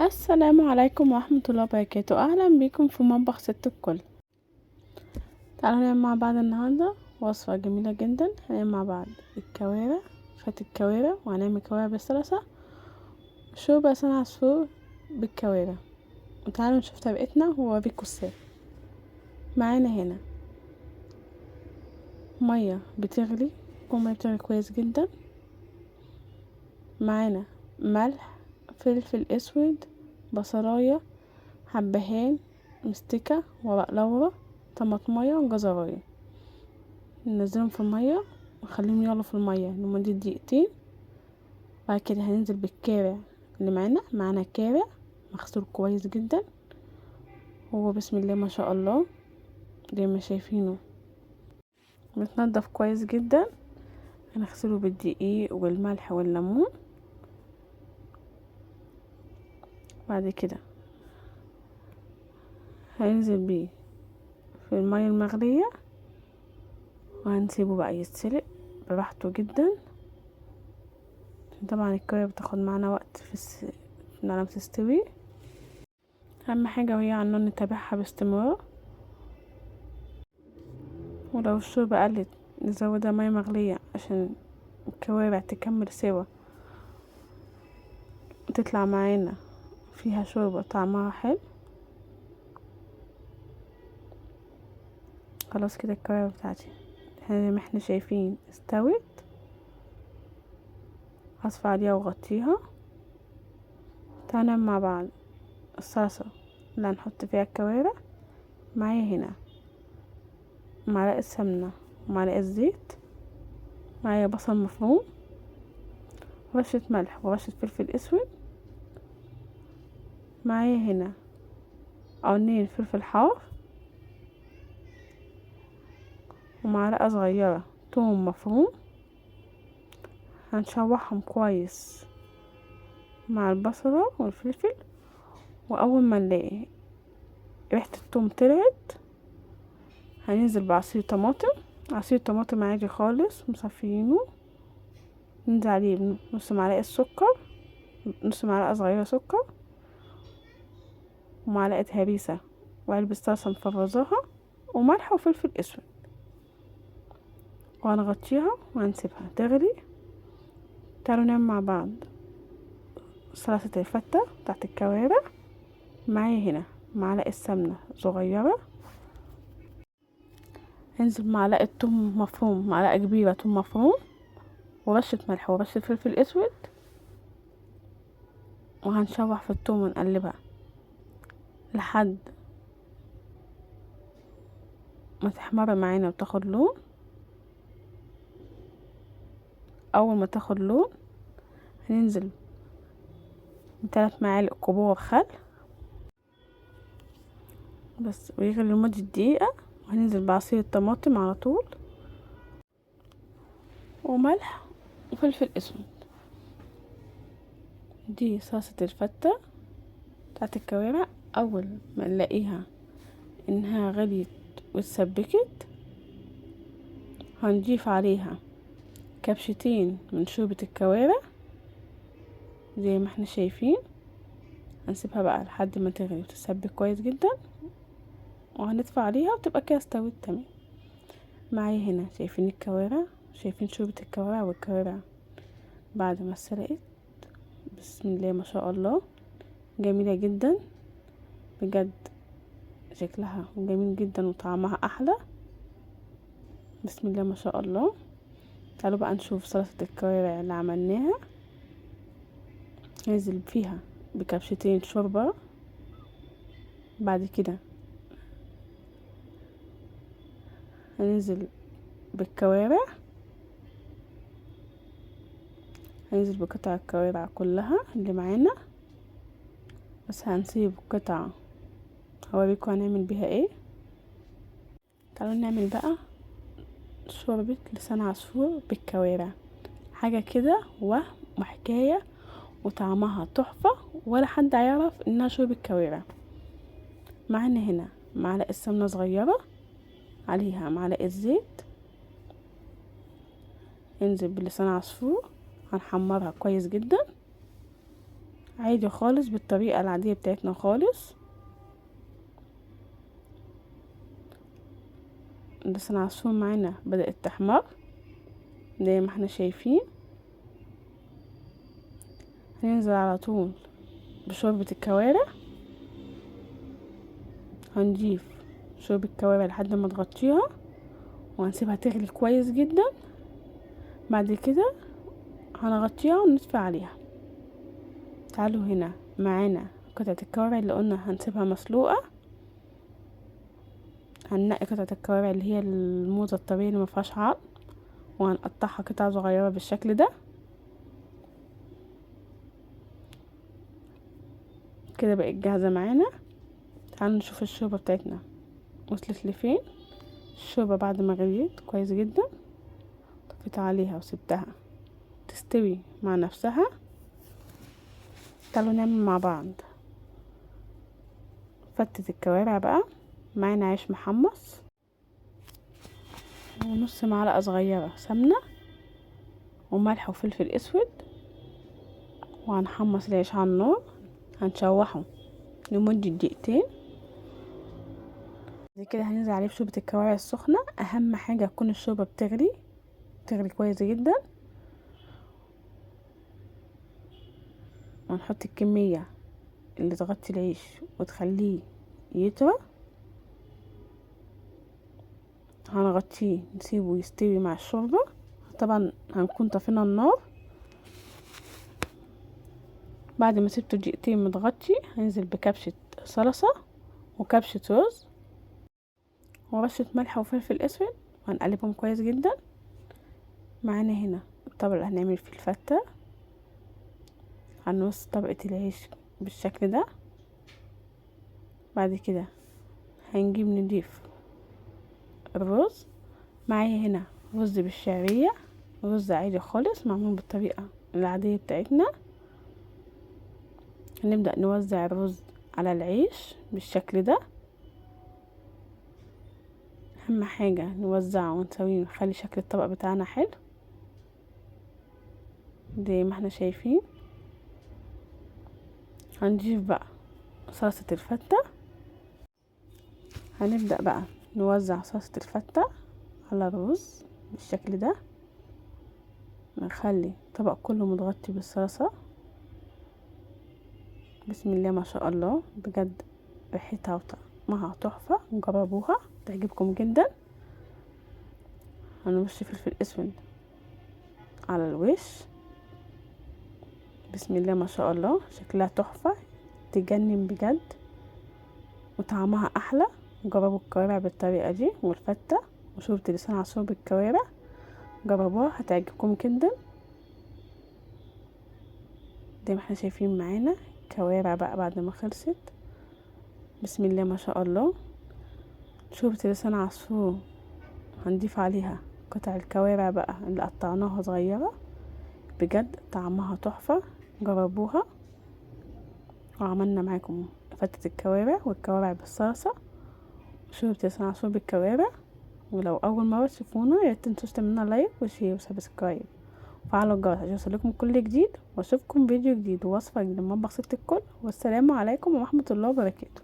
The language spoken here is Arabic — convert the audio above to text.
السلام عليكم ورحمة الله وبركاته. اهلا بيكم في مطبخ ست الكل. تعالوا نعمل مع بعض النهاردة وصفة جميلة جدا. هنعمل مع بعض الكوارع، فات الكوارع، وهنعمل كوارع بالصلصة، شوربة لسان عصفور بالكوارع. وتعالوا نشوف طريقتنا وأوريكم ازاي. معانا هنا مية بتغلي، والمية بتغلي كويس جدا. معانا ملح، فلفل اسود، بصلاية، حبهان، مستكة، ورق لورا، طماطمية، وجزراية. ننزلهم في المية ونخليهم يغلوا في المية لمدة دقيقتين. بعد كده هننزل بالكارع اللي معانا كارع مغسول كويس جدا، هو بسم الله ما شاء الله زي ما شايفينه متنضف كويس جدا. هنغسله بالدقيق والملح والليمون. بعد كده هننزل بيه في المية المغلية، وهنسيبه بقى يتسلق براحته جدا. طبعا الكوارع بتاخد معانا وقت في انها بتستوي. اهم حاجة وهي على النار نتابعها باستمرار، ولو الشوربة قلت نزودها مية مغلية عشان الكوارع تكمل سوا وتطلع معانا فيها شوربة طعمها حلو. خلاص كده الكوارع بتاعتي زي ما احنا شايفين استوت. هصفى عليها واغطيها. تعالوا نعمل مع بعض الصلصة اللي هنحط فيها الكوارع. معايا هنا معلقة سمنة ومعلقة زيت، معايا بصل مفروم، ورشة ملح ورشة فلفل اسود، معايا هنا قرنين فلفل حار، ومعلقة صغيرة توم مفروم. هنشوحهم كويس مع البصلة والفلفل، واول ما نلاقي ريحة التوم طلعت هننزل بعصير طماطم، عصير طماطم عادي خالص مصفيينه. ننزل عليه نص معلقة سكر، نص معلقة صغيرة سكر، ومعلقة هريسة، وعلبة صلصة مفرزاها، وملح وفلفل اسود. وهنغطيها وهنسيبها تغلي. تعالوا نعمل مع بعض سلطة الفتة بتاعت الكوارع. معايا هنا معلقة سمنة صغيرة، هنزل معلقة توم مفروم، معلقة كبيرة توم مفروم، ورشة ملح ورشة فلفل اسود. وهنشوح في التوم ونقلبها لحد ما تحمر معانا وتاخد لون. اول ما تاخد لون هننزل ب3 معالق كبار خل بس، ويغلي لمدة دقيقة. وهننزل بعصير الطماطم على طول، وملح وفلفل اسود. دي صلصة الفتة بتاعت الكوارع. اول ما نلاقيها انها غليت واتسبكت هنضيف عليها كبشتين من شوربة الكوارع زي ما احنا شايفين. هنسيبها بقى لحد ما تغلي وتتسبك كويس جدا، وهنطفي عليها وتبقى كده استوت تمام. معايا هنا شايفين الكوارع، شايفين شوربة الكوارع، والكوارع بعد ما اتسلقت بسم الله ما شاء الله جميلة جدا بجد. شكلها جميل جدا وطعمها احلى بسم الله ما شاء الله. تعالوا بقى نشوف سلطة الكوارع اللي عملناها. ننزل فيها بكبشتين شوربة. بعد كده هننزل بالكوارع، هننزل بقطع الكوارع كلها اللي معانا، بس هنسيب قطعة هوريكم هنعمل بيها ايه. تعالوا نعمل بقى شوربة لسان عصفور بالكوارع. حاجة كده وحكاية وطعمها تحفة، ولا حد هيعرف انها شوربة كوارع. معانا هنا معلقة سمنة صغيرة، عليها معلقة زيت. انزل بلسان عصفور هنحمرها كويس جدا عادي خالص بالطريقة العادية بتاعتنا خالص. لسان العصفور معانا بدأت تحمر زي ما احنا شايفين. هننزل على طول بشوربة الكوارع، هنضيف شوربة الكوارع لحد ما تغطيها وهنسيبها تغلي كويس جدا. بعد كده هنغطيها ونطفي عليها. تعالوا هنا معانا قطعة الكوارع اللي قلنا هنسيبها مسلوقة. هننقي قطعة الكوارع اللي هي الموزة الطبيعية اللي مفيهاش عظم، وهنقطعها قطع صغيرة بالشكل ده كده. بقت جاهزة معانا. تعالوا نشوف الشوربة بتاعتنا وصلت لفين. الشوربة بعد ما غليت كويس جدا طفيت عليها وسبتها تستوي مع نفسها. تعالوا نعمل مع بعض فتة الكوارع بقى. معانا عيش محمص ونص معلقة صغيرة سمنة وملح وفلفل اسود، وهنحمص العيش على النار. هنشوحه لمدة دقيقتين. بعد كده هننزل عليه بشوربة الكوارع السخنة. اهم حاجة تكون الشوربة بتغلي كويس جدا. ونحط الكمية اللي تغطي العيش وتخليه يطرى. هنغطيه نسيبه يستوي مع الشوربة. طبعا هنكون طفينا النار. بعد ما سبته دقيقتين متغطي هننزل بكبشة صلصة وكبشة رز ورشة ملح وفلفل اسود وهنقلبهم كويس جدا. معانا هنا الطبق اللي هنعمل فيه الفتة. هنرص طبقة العيش بالشكل ده. بعد كده هنجيب نضيف الرز. معايا هنا رز بالشعرية، رز عادي خالص معمول بالطريقة العادية بتاعتنا. هنبدأ نوزع الرز على العيش بالشكل ده. اهم حاجة نوزعه ونسويه ونخلي شكل الطبق بتاعنا حلو زي ما احنا شايفين. هنضيف بقى صلصة الفتة. هنبدأ بقى نوزع صلصة الفتة على الرز بالشكل ده. نخلي الطبق كله متغطي بالصلصة. بسم الله ما شاء الله، بجد ريحتها وطعمها تحفة. جربوها تعجبكم جدا. هنرش فلفل اسود على الوش. بسم الله ما شاء الله، شكلها تحفة تجنن بجد وطعمها احلى. جربوا الكوارع بالطريقة دي والفتة وشوربة لسان عصفور بالكوارع. جربوها هتعجبكم جدا. زي ما احنا شايفين معانا كوارع بقى بعد ما خلصت. بسم الله ما شاء الله. شوربة لسان عصفور هنضيف عليها قطع الكوارع بقى اللي قطعناها صغيرة. بجد طعمها تحفة. جربوها. وعملنا معاكم فتة الكوارع والكوارع بالصلصة وشوربة لسان عصفور بالكوارع. ولو اول مرة تشوفونا يا ريت تنسوش تعملنا لايك وشير وسبسكرايب وفعلوا الجرس عشان يوصلكم كل جديد. واشوفكم فيديو جديد ووصفة جديدة من مطبخ ست الكل. والسلام عليكم ورحمة الله وبركاته.